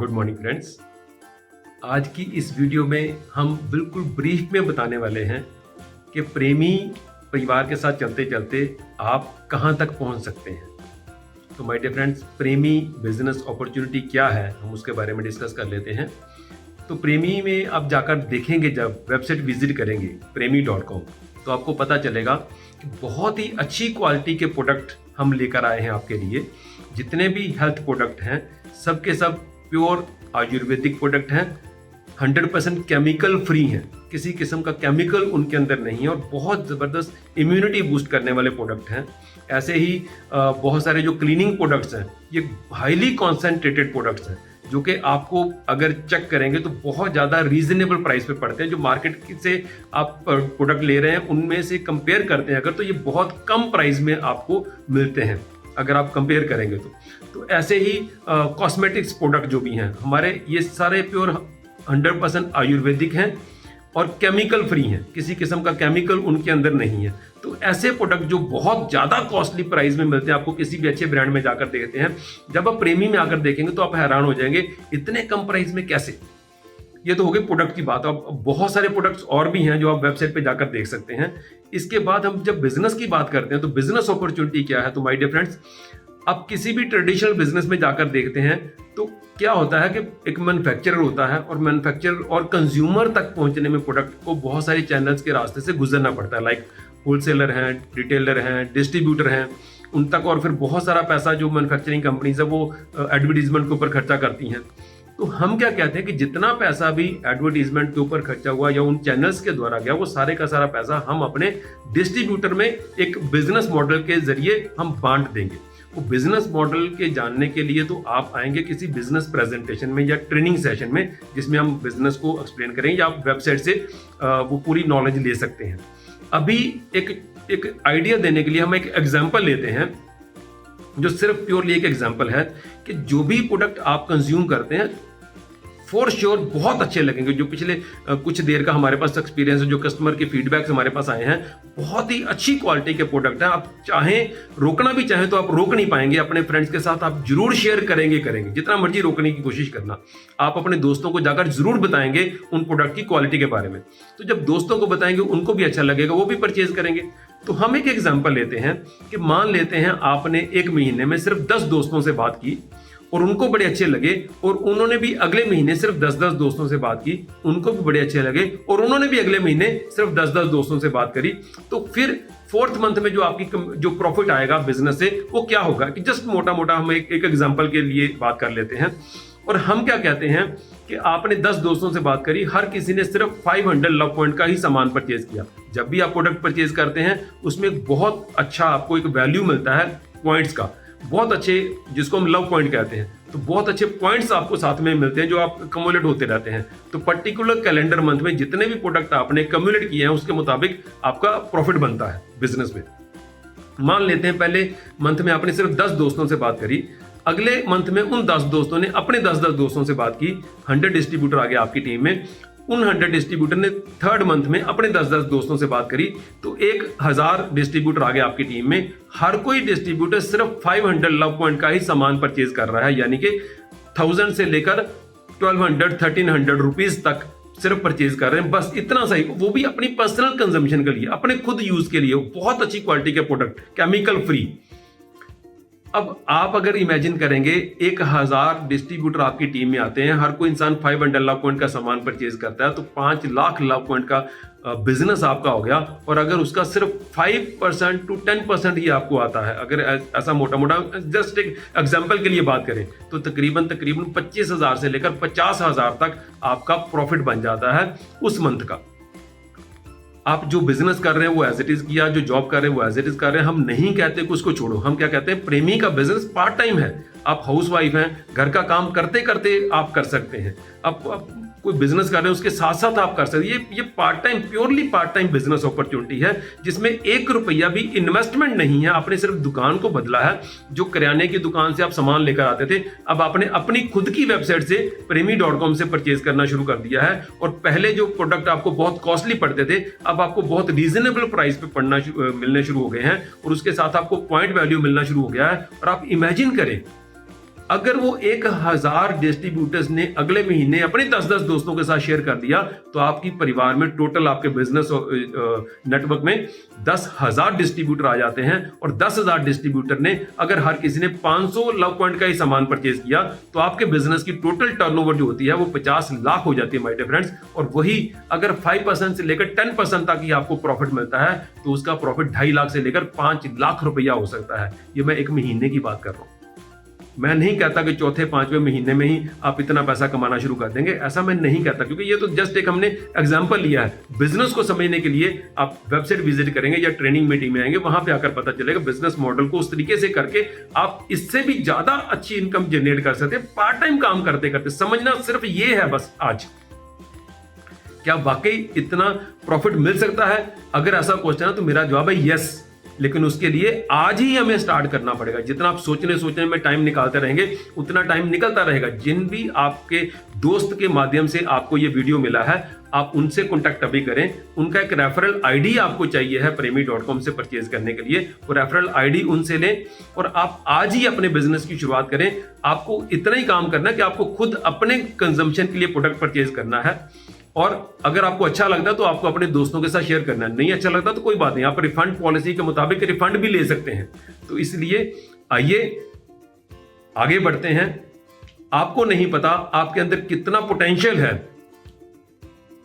Good morning friends. आज की इस वीडियो में हम बिल्कुल ब्रीफ में बताने वाले हैं कि प्रेमी परिवार के साथ चलते चलते आप कहां तक पहुंच सकते हैं। तो माय डियर फ्रेंड्स, प्रेमी बिजनेस अपॉर्चुनिटी क्या है, हम उसके बारे में डिस्कस कर लेते हैं। तो प्रेमी में आप जाकर देखेंगे, जब वेबसाइट विजिट करेंगे premi.com, तो आपको पता चलेगा कि बहुत ही अच्छी क्वालिटी के प्रोडक्ट हम लेकर आए हैं आपके लिए। जितने भी हेल्थ प्रोडक्ट हैं सब के सब प्योर आयुर्वेदिक प्रोडक्ट हैं, 100% केमिकल फ्री हैं, किसी किस्म का केमिकल उनके अंदर नहीं है, और बहुत ज़बरदस्त इम्यूनिटी बूस्ट करने वाले प्रोडक्ट हैं। ऐसे ही बहुत सारे जो क्लीनिंग प्रोडक्ट्स हैं, ये हाईली कॉन्सेंट्रेटेड प्रोडक्ट्स हैं, जो कि आपको अगर चेक करेंगे तो बहुत ज़्यादा रीजनेबल प्राइस पे पड़ते हैं। जो मार्केट से आप प्रोडक्ट ले रहे हैं उनमें से कंपेयर करते हैं अगर, तो ये बहुत कम प्राइस में आपको मिलते हैं अगर आप कंपेयर करेंगे तो ऐसे ही कॉस्मेटिक्स प्रोडक्ट जो भी हैं हमारे, ये सारे प्योर 100% आयुर्वेदिक हैं और केमिकल फ्री हैं, किसी किस्म का केमिकल उनके अंदर नहीं है। तो ऐसे प्रोडक्ट जो बहुत ज़्यादा कॉस्टली प्राइस में मिलते हैं, आपको किसी भी अच्छे ब्रांड में जाकर देखते हैं, जब आप प्रेमी में आकर देखेंगे तो आप हैरान हो जाएंगे इतने कम प्राइस में कैसे। ये तो हो गई प्रोडक्ट की बात। अब बहुत सारे प्रोडक्ट्स और भी हैं जो आप वेबसाइट पे जाकर देख सकते हैं। इसके बाद हम जब बिजनेस की बात करते हैं तो बिजनेस अपॉर्चुनिटी क्या है, तो माय डियर फ्रेंड्स, आप किसी भी ट्रेडिशनल बिजनेस में जाकर देखते हैं तो क्या होता है कि एक मैन्युफैक्चरर होता है, और मैन्युफैक्चरर और कंज्यूमर तक पहुंचने में प्रोडक्ट को बहुत सारे चैनल्स के रास्ते से गुजरना पड़ता है। लाइक होलसेलर हैं, रिटेलर हैं, डिस्ट्रीब्यूटर हैं, उन तक, और फिर बहुत सारा पैसा जो मैन्युफैक्चरिंग कंपनीज है वो एडवर्टीजमेंट के ऊपर खर्चा करती हैं। तो हम क्या कहते हैं कि जितना पैसा भी एडवर्टीजमेंट के ऊपर खर्चा हुआ या उन चैनल्स के द्वारा गया, वो सारे का सारा पैसा हम अपने डिस्ट्रीब्यूटर में एक बिजनेस मॉडल के जरिए हम बांट देंगे। वो बिजनेस मॉडल के जानने के लिए तो आप आएंगे किसी बिजनेस प्रेजेंटेशन में या ट्रेनिंग सेशन में, जिसमें हम बिजनेस को एक्सप्लेन करेंगे, या आप वेबसाइट से वो पूरी नॉलेज ले सकते हैं। अभी एक आइडिया देने के लिए हम एक एग्जांपल लेते हैं, जो सिर्फ प्योरली एक एग्जांपल है कि जो भी प्रोडक्ट आप कंज्यूम करते हैं फॉर श्योर बहुत अच्छे लगेंगे। जो पिछले कुछ देर का हमारे पास एक्सपीरियंस है, जो कस्टमर के फीडबैक्स हमारे पास आए हैं, बहुत ही अच्छी क्वालिटी के प्रोडक्ट हैं। आप चाहें रोकना भी चाहें तो आप रोक नहीं पाएंगे। अपने फ्रेंड्स के साथ आप जरूर शेयर करेंगे, जितना मर्जी रोकने की कोशिश करना, आप अपने दोस्तों को जाकर जरूर बताएंगे उन प्रोडक्ट की क्वालिटी के बारे में। तो जब दोस्तों को बताएंगे उनको भी अच्छा लगेगा, वो भी परचेज करेंगे। तो हम एक एग्जाम्पल लेते हैं कि मान लेते हैं आपने एक महीने में सिर्फ 10 दोस्तों से बात की और उनको बड़े अच्छे लगे, और उन्होंने भी अगले महीने सिर्फ 10-10 दोस्तों से बात की, उनको भी बड़े अच्छे लगे, और उन्होंने भी अगले महीने सिर्फ 10-10 दोस्तों से बात करी। तो फिर 4th मंथ में जो आपकी जो प्रॉफिट आएगा बिजनेस से, वो क्या होगा कि जस्ट मोटा मोटा हम एक एग्जांपल के लिए बात कर लेते हैं। और हम क्या कहते हैं कि आपने 10 दोस्तों से बात करी, हर किसी ने सिर्फ 500 लव पॉइंट का ही सामान परचेज किया। जब भी आप प्रोडक्ट परचेज करते हैं उसमें बहुत अच्छा आपको एक वैल्यू मिलता है पॉइंट्स का, बहुत अच्छे, जिसको हम लव पॉइंट कहते हैं। तो बहुत अच्छे पॉइंट्स आपको साथ में मिलते हैं जो आप कम्युलेट होते रहते हैं। तो पर्टिकुलर कैलेंडर मंथ में जितने भी प्रोडक्ट आपने कम्युलेट किए हैं उसके मुताबिक आपका प्रॉफिट बनता है बिजनेस में। मान लेते हैं पहले मंथ में आपने सिर्फ 10 दोस्तों से बात करी, अगले मंथ में उन 10 दोस्तों ने अपने 10-10 दोस्तों से बात की, 100 डिस्ट्रीब्यूटर आ गए आपकी टीम में। उन 100 डिस्ट्रीब्यूटर ने 3rd मंथ में अपने 10-10 दोस्तों से बात करी, तो 1000 डिस्ट्रीब्यूटर आ गए आपकी टीम में। हर कोई डिस्ट्रीब्यूटर सिर्फ 500 लव पॉइंट का ही सामान परचेज कर रहा है, यानी कि 1000 से लेकर 1200-1300 रुपीज तक सिर्फ परचेज कर रहे हैं, बस इतना सही, वो भी अपनी पर्सनल कंजम्पशन के लिए, अपने खुद यूज के लिए। बहुत अच्छी क्वालिटी के प्रोडक्ट, केमिकल फ्री। अब आप अगर इमेजिन करेंगे 1000 डिस्ट्रीब्यूटर आपकी टीम में आते हैं, हर कोई इंसान 500 लव पॉइंट का सामान परचेज करता है, तो 5 लाख लव पॉइंट का बिजनेस आपका हो गया। और अगर उसका सिर्फ 5% to 10% ही आपको आता है, अगर ऐसा मोटा मोटा जस्ट एक एग्जांपल के लिए बात करें, तो तकरीबन 25,000 से लेकर 50,000 तक आपका प्रॉफिट बन जाता है उस मंथ का। आप जो बिजनेस कर रहे हैं वो एज इट इज किया, जो जॉब कर रहे हैं वो एज इट इज कर रहे हैं। हम नहीं कहते कि उसको छोड़ो, हम क्या कहते हैं, प्रेमी का बिजनेस पार्ट टाइम है। आप हाउस वाइफ हैं, घर का काम करते करते आप कर सकते हैं। आप कोई बिजनेस कर रहे हैं उसके साथ साथ आप कर सकते हैं। ये part time, purely part time business opportunity है, जिसमें 1 रुपया भी इन्वेस्टमेंट नहीं है। आपने सिर्फ दुकान को बदला है। जो किराने की दुकान से आप सामान लेकर आते थे, अब आपने अपनी खुद की वेबसाइट से premi.com से परचेज करना शुरू कर दिया है। और पहले जो प्रोडक्ट आपको बहुत कॉस्टली पड़ते थे, अब आपको बहुत रीजनेबल प्राइस पे मिलने शुरू हो गए हैं, और उसके साथ आपको पॉइंट वैल्यू मिलना शुरू हो गया है। और आप इमेजिन करें, अगर वो 1000 डिस्ट्रीब्यूटर्स ने अगले महीने अपने 10-10 दोस्तों के साथ शेयर कर दिया तो आपकी परिवार में टोटल आपके बिजनेस नेटवर्क में 10,000 डिस्ट्रीब्यूटर आ जाते हैं। और 10,000 डिस्ट्रीब्यूटर ने अगर हर किसी ने 500 लव पॉइंट का ही सामान परचेज किया तो आपके बिजनेस की टोटल टर्नओवर जो होती है वो 50 लाख हो जाती है माय डियर फ्रेंड्स। और वही अगर 5% से लेकर 10% तक ही आपको प्रॉफिट मिलता है तो उसका प्रॉफिट 2.5 लाख से लेकर 5 लाख रुपया हो सकता है। ये मैं एक महीने की बात कर रहा हूं। मैं नहीं कहता कि चौथे 5वें महीने में ही आप इतना पैसा कमाना शुरू कर देंगे, ऐसा मैं नहीं कहता, क्योंकि ये तो जस्ट एक हमने एग्जांपल लिया है। बिजनेस को समझने के लिए आप वेबसाइट विजिट करेंगे या ट्रेनिंग मीटिंग में आएंगे, वहां पे आकर पता चलेगा बिजनेस मॉडल को उस तरीके से करके आप इससे भी ज्यादा अच्छी इनकम जनरेट कर सकते हैं पार्ट टाइम काम करते करते। समझना सिर्फ ये है बस आज, क्या वाकई इतना प्रॉफिट मिल सकता है? अगर ऐसा क्वेश्चन है तो मेरा जवाब है यस, लेकिन उसके लिए आज ही हमें स्टार्ट करना पड़ेगा। जितना आप सोचने में टाइम निकालते रहेंगे उतना टाइम निकलता रहेगा। जिन भी आपके दोस्त के माध्यम से आपको ये वीडियो मिला है आप उनसे कांटेक्ट अभी करें। उनका एक रेफरल आईडी आपको चाहिए है premi.com से परचेज करने के लिए, वो रेफरल आईडी उनसे लें और आप आज ही अपने बिजनेस की शुरुआत करें। आपको इतना ही काम करना है कि आपको खुद अपने कंजम्पशन के लिए प्रोडक्ट परचेज करना है। और अगर आपको अच्छा लगता है तो आपको अपने दोस्तों के साथ शेयर करना है, नहीं अच्छा लगता तो कोई बात नहीं, आप रिफंड पॉलिसी के मुताबिक रिफंड भी ले सकते हैं। तो इसलिए आइए आगे बढ़ते हैं। आपको नहीं पता आपके अंदर कितना पोटेंशियल है।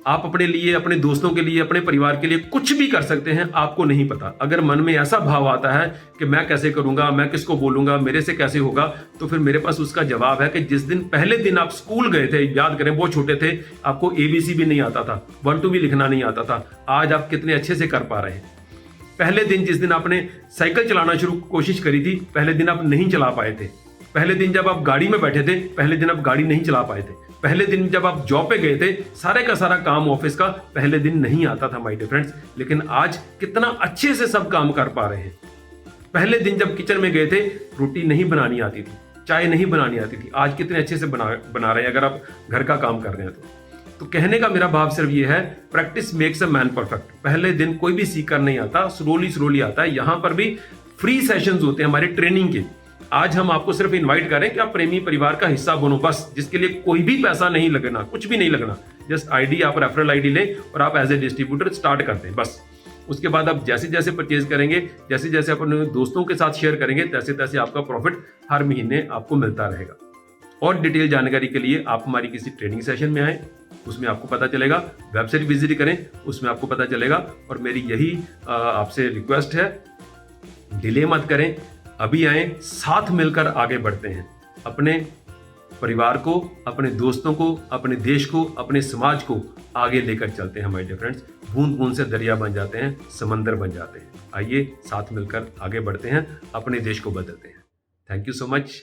आप अपने लिए, अपने दोस्तों के लिए, अपने परिवार के लिए कुछ भी कर सकते हैं, आपको नहीं पता। अगर मन में ऐसा भाव आता है कि मैं कैसे करूंगा, मैं किसको बोलूंगा, मेरे से कैसे होगा, तो फिर मेरे पास उसका जवाब है कि जिस दिन पहले दिन आप स्कूल गए थे, याद करें बहुत छोटे थे, आपको ABC भी नहीं आता था, 1 2 भी लिखना नहीं आता था, आज आप कितने अच्छे से कर पा रहे हैं। पहले दिन जिस दिन आपने साइकिल चलाना शुरू कोशिश करी थी, पहले दिन आप नहीं चला पाए थे। पहले दिन जब आप गाड़ी में बैठे थे, पहले दिन आप गाड़ी नहीं चला पाए थे। पहले दिन जब आप जॉब पे गए थे, सारे का सारा काम ऑफिस का पहले दिन नहीं आता था माय डियर फ्रेंड्स, लेकिन आज कितना अच्छे से सब काम कर पा रहे हैं। पहले दिन जब किचन में गए थे, रोटी नहीं बनानी आती थी, चाय नहीं बनानी आती थी, आज कितने अच्छे से बना रहे हैं अगर आप घर का काम कर रहे हैं तो कहने का मेरा भाव सिर्फ ये है, practice makes a man perfect. पहले दिन कोई भी सीख कर नहीं आता, स्लोली आता है। यहां पर भी फ्री सेशंस होते हैं हमारे ट्रेनिंग के। आज हम आपको सिर्फ इनवाइट करें कि आप प्रेमी परिवार का हिस्सा बनो, बस, जिसके लिए कोई भी पैसा नहीं लगना, कुछ भी नहीं लगना। जस्ट आईडी, आप रेफरल आईडी लें और आप एज ए डिस्ट्रीब्यूटर स्टार्ट करते हैं बस। उसके बाद आप जैसे जैसे परचेज करेंगे, जैसे जैसे अपने दोस्तों के साथ शेयर करेंगे, तैसे तैसे आपका प्रॉफिट हर महीने आपको मिलता रहेगा। और डिटेल जानकारी के लिए आप हमारी किसी ट्रेनिंग सेशन में आए, उसमें आपको पता चलेगा। वेबसाइट विजिट करें, उसमें आपको पता चलेगा। और मेरी यही आपसे रिक्वेस्ट है, डिले मत करें, अभी आए, साथ मिलकर आगे बढ़ते हैं। अपने परिवार को, अपने दोस्तों को, अपने देश को, अपने समाज को आगे लेकर चलते हैं माय डियर फ्रेंड्स। बूंद बूंद से दरिया बन जाते हैं, समंदर बन जाते हैं। आइए साथ मिलकर आगे बढ़ते हैं, अपने देश को बदलते हैं। Thank you so much.